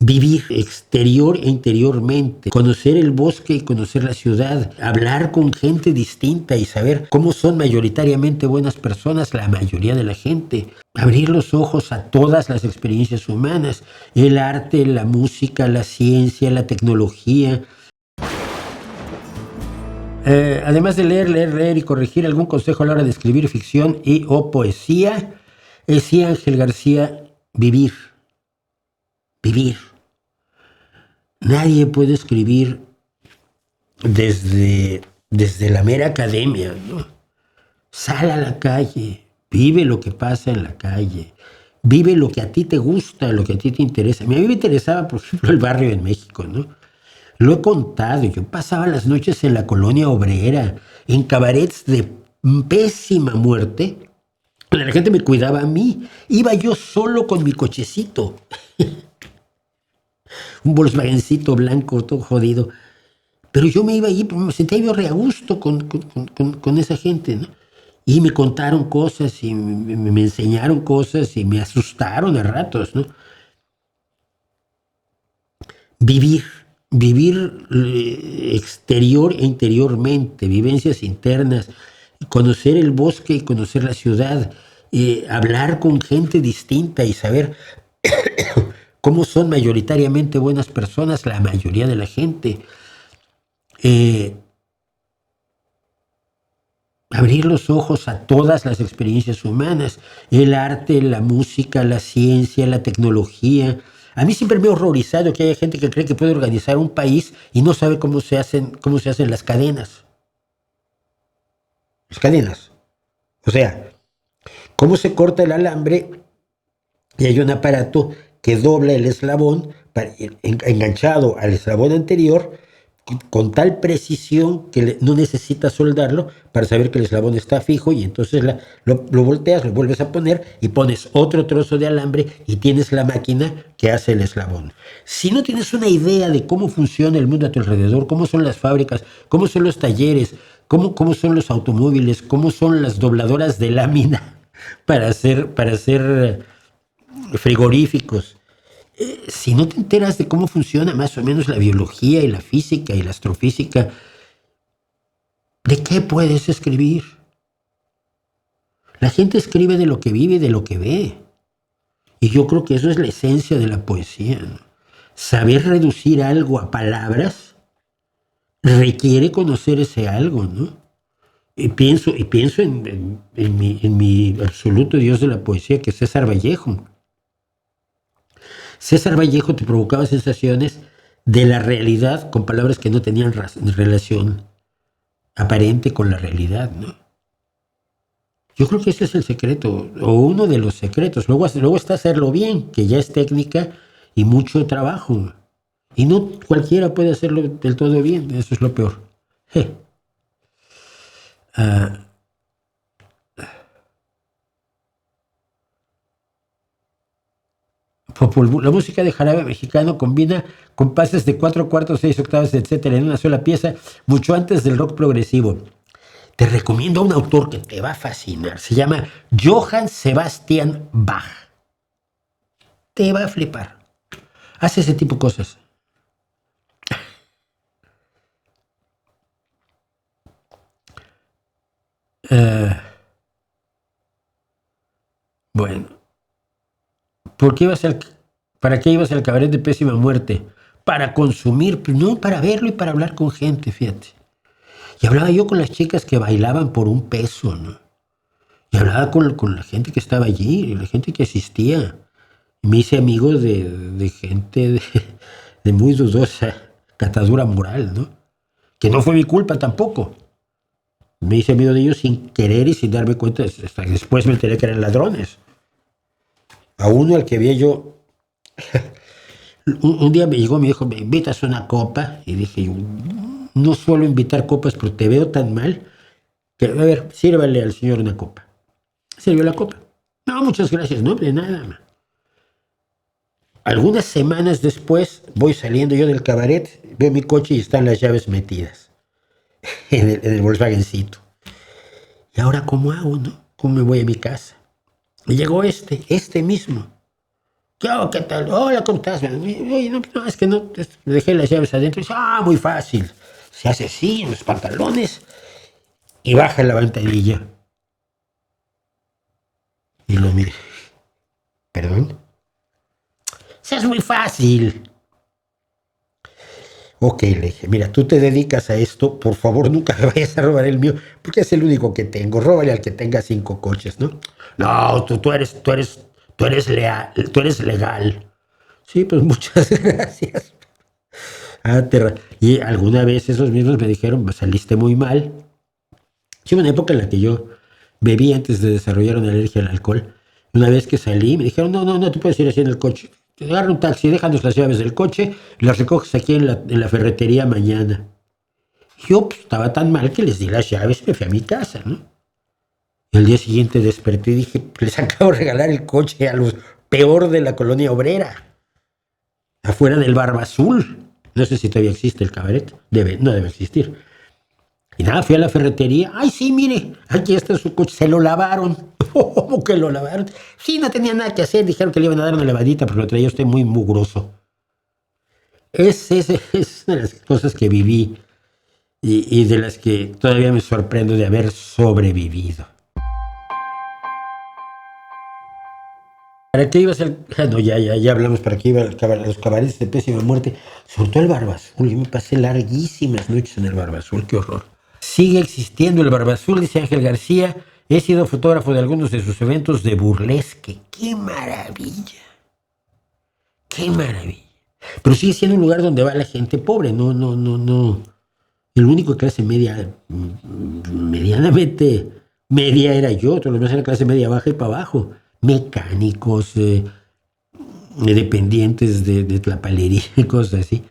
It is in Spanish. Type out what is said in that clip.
vivir exterior e interiormente, conocer el bosque y conocer la ciudad, hablar con gente distinta y saber cómo son mayoritariamente buenas personas la mayoría de la gente, abrir los ojos a todas las experiencias humanas, el arte, la música, la ciencia, la tecnología. Además de leer y corregir, algún consejo a la hora de escribir ficción y o poesía, decía Ángel García, vivir. Nadie puede escribir desde la mera academia, ¿no? Sal a la calle, vive lo que pasa en la calle, vive lo que a ti te gusta, lo que a ti te interesa. A mí me interesaba, por ejemplo, el barrio en México, ¿no? Lo he contado, yo pasaba las noches en la colonia obrera, en cabarets de pésima muerte. La gente me cuidaba a mí. Iba yo solo con mi cochecito. Un Volkswagencito blanco, todo jodido. Pero yo me iba allí, me sentía yo re a gusto con esa gente, ¿no? Y me contaron cosas y me enseñaron cosas y me asustaron a ratos, ¿no? Vivir exterior e interiormente, vivencias internas, conocer el bosque y conocer la ciudad, hablar con gente distinta y saber cómo son mayoritariamente buenas personas la mayoría de la gente. Abrir los ojos a todas las experiencias humanas, el arte, la música, la ciencia, la tecnología. A mí siempre me ha horrorizado que haya gente que cree que puede organizar un país y no sabe cómo se hacen las cadenas. Las cadenas. O sea, cómo se corta el alambre y hay un aparato que dobla el eslabón enganchado al eslabón anterior con tal precisión que no necesitas soldarlo para saber que el eslabón está fijo, y entonces lo volteas, lo vuelves a poner y pones otro trozo de alambre y tienes la máquina que hace el eslabón. Si no tienes una idea de cómo funciona el mundo a tu alrededor, cómo son las fábricas, cómo son los talleres, cómo son los automóviles, cómo son las dobladoras de lámina para hacer frigoríficos, si no te enteras de cómo funciona más o menos la biología y la física y la astrofísica, ¿de qué puedes escribir? La gente escribe de lo que vive y de lo que ve. Y yo creo que eso es la esencia de la poesía, ¿no? Saber reducir algo a palabras requiere conocer ese algo, ¿no? Y pienso en mi absoluto dios de la poesía, que es César Vallejo. César Vallejo te provocaba sensaciones de la realidad con palabras que no tenían relación aparente con la realidad, ¿no? Yo creo que ese es el secreto, o uno de los secretos. Luego está hacerlo bien, que ya es técnica y mucho trabajo. Y no cualquiera puede hacerlo del todo bien, eso es lo peor. La música de jarabe mexicano combina compases de 4/4, 6/8, etcétera, en una sola pieza, mucho antes del rock progresivo. Te recomiendo a un autor que te va a fascinar. Se llama Johann Sebastian Bach. Te va a flipar. Hace ese tipo de cosas. Bueno. ¿Para qué ibas al cabaret de Pésima Muerte? Para consumir, no, para verlo y para hablar con gente, fíjate. Y hablaba yo con las chicas que bailaban por $1, ¿no? Y hablaba con la gente que estaba allí, la gente que asistía. Y me hice amigo de gente de muy dudosa catadura moral, ¿no? Que no fue mi culpa tampoco. Me hice amigo de ellos sin querer y sin darme cuenta. Hasta después me enteré que eran ladrones. A uno al que había yo... un día me llegó, me dijo, ¿me invitas una copa? Y dije, no suelo invitar copas, pero te veo tan mal que, a ver, sírvale al señor una copa. Sirvió la copa. No, muchas gracias, no, de nada. Algunas semanas después voy saliendo yo del cabaret, veo mi coche y están las llaves metidas en el Volkswagencito. ¿Y ahora cómo hago, no? ¿Cómo me voy a mi casa? Y llegó este mismo. ¿Qué tal? Hola, ¿cómo estás? Oye, no, es que no, me dejé las llaves adentro. Dice, muy fácil. Se hace así en los pantalones y baja la ventanilla. Y lo mire. ¿Perdón? Eso es muy fácil. Ok, le dije, mira, tú te dedicas a esto, por favor nunca me vayas a robar el mío, porque es el único que tengo. Róbale al que tenga 5 coches, ¿no? No, tú eres legal. Sí, pues muchas gracias. Y alguna vez esos mismos me dijeron, pues saliste muy mal. Sí, una época en la que yo bebí antes de desarrollar una alergia al alcohol. Una vez que salí, me dijeron, no, tú puedes ir así en el coche. Agarra un taxi, déjanos las llaves del coche, las recoges aquí en la ferretería mañana. Yo pues, estaba tan mal que les di las llaves y me fui a mi casa, ¿no? Y al día siguiente desperté y dije, les acabo de regalar el coche a los peor de la colonia obrera, afuera del Barba Azul. No sé si todavía existe el cabaret, no debe existir. Y nada, fui a la ferretería. Ay, sí, mire, aquí está su coche. Se lo lavaron. ¿Cómo que lo lavaron? Sí, no tenía nada que hacer. Dijeron que le iban a dar una lavadita, pero lo traía usted muy mugroso. Es una de las cosas que viví y de las que todavía me sorprendo de haber sobrevivido. ¿Para qué iba a ser? No, ya hablamos para qué iba los cabarets de pésima muerte. Sobre todo el Barba Azul. Yo me pasé larguísimas noches en el Barba Azul. Qué horror. Sigue existiendo el Barba Azul, dice Ángel García. He sido fotógrafo de algunos de sus eventos de burlesque. ¡Qué maravilla! ¡Qué maravilla! Pero sigue siendo un lugar donde va la gente pobre. No. El único de clase media, medianamente media era yo. Todo lo demás era clase media baja y para abajo. Mecánicos, dependientes de la palería y cosas así.